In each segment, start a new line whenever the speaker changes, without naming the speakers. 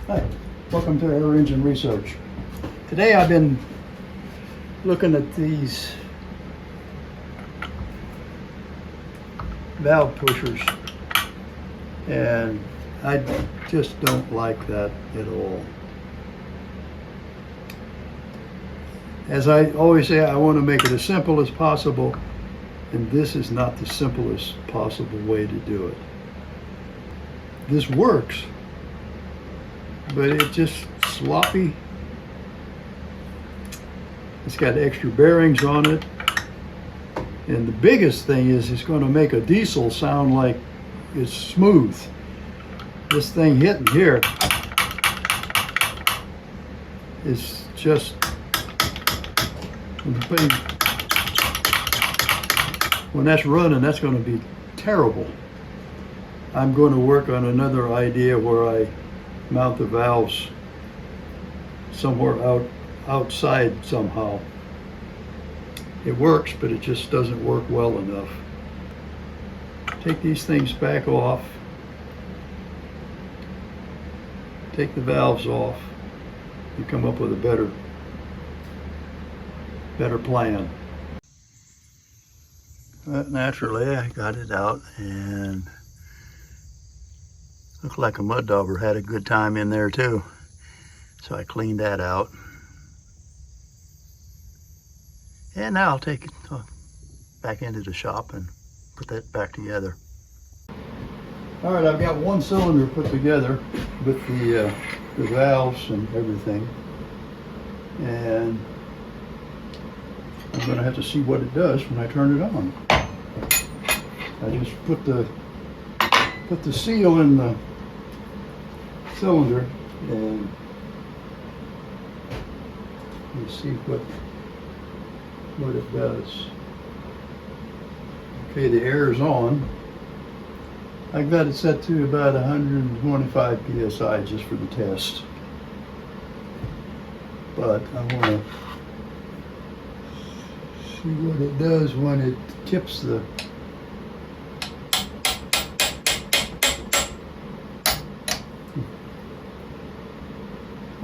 Hi, welcome to Air Engine Research. Today I've been looking at these valve pushers, and I just don't like that at all. As I always say, I want to make it as simple as possible, and this is not the simplest possible way to do it. This works, but it's just sloppy. It's got extra bearings on it. And the biggest thing is it's going to make a diesel sound like it's smooth. This thing hitting here is just, when that's running, that's going to be terrible. I'm going to work on another idea where I mount the valves somewhere outside somehow. It works, but it just doesn't work well enough. Take these things back off. Take the valves off. You come up with a better plan. But naturally, I got it out, and looked like a mud dauber had a good time in there too. So I cleaned that out. And now I'll take it back into the shop and put that back together. All right, I've got one cylinder put together with the valves and everything. And I'm gonna have to see what it does when I turn it on. I just put the seal in the cylinder, and you see what it does. Okay, the air is on. I've got it set to about 125 psi just for the test. But I want to see what it does when it tips the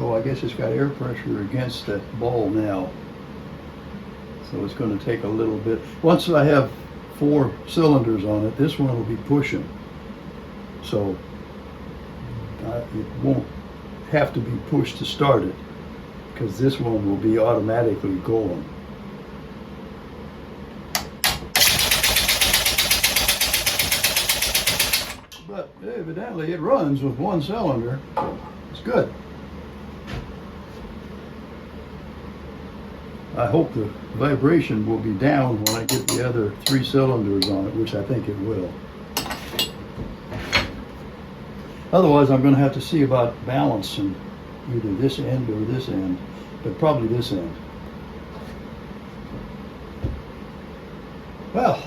I guess it's got air pressure against that ball now. So it's going to take a little bit. Once I have 4 cylinders on it, this one will be pushing. So it won't have to be pushed to start it, because this one will be automatically going. But evidently it runs with 1 cylinder. It's good. I hope the vibration will be down when I get the other 3 cylinders on it, which I think it will. Otherwise, I'm going to have to see about balancing either this end or this end, but probably this end. Well,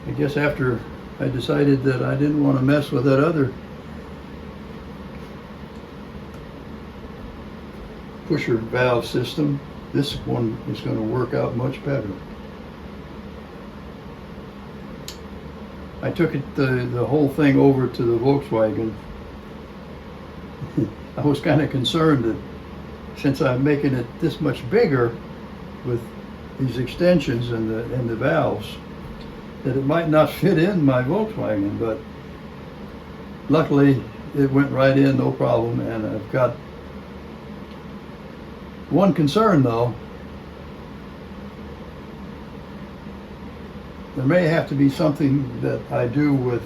I guess after I decided that I didn't want to mess with that other pusher valve system, this one is going to work out much better. I took it the whole thing over to the Volkswagen. I was kind of concerned that since I'm making it this much bigger with these extensions and the valves, that it might not fit in my Volkswagen, but luckily it went right in, no problem. And I've got one concern though. There may have to be something that I do with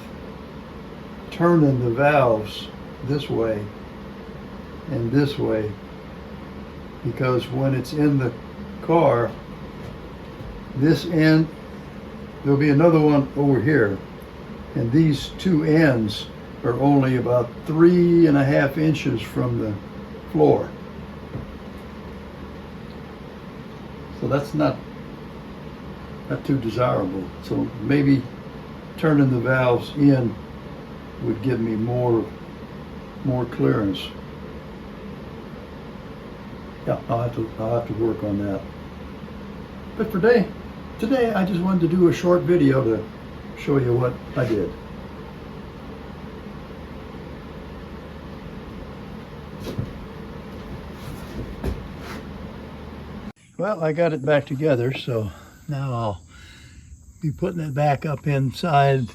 turning the valves this way and this way, because when it's in the car, this end, there'll be another one over here, and these 2 ends are only about 3.5 inches from the floor. So that's not too desirable. So maybe turning the valves in would give me more clearance. Yeah, I'll have to work on that. But for today I just wanted to do a short video to show you what I did. Well, I got it back together, so now I'll be putting it back up inside,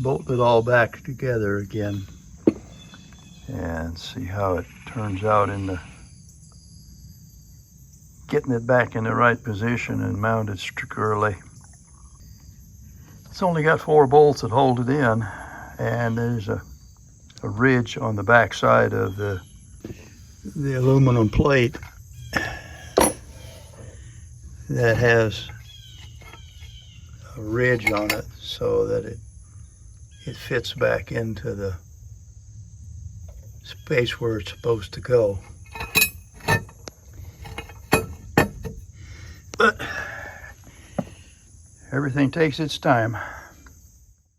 bolt it all back together again, and see how it turns out in the getting it back in the right position and mounted securely. It's only got 4 bolts that hold it in, and there's a ridge on the back side of the aluminum plate that has a ridge on it so that it fits back into the space where it's supposed to go. But everything takes its time.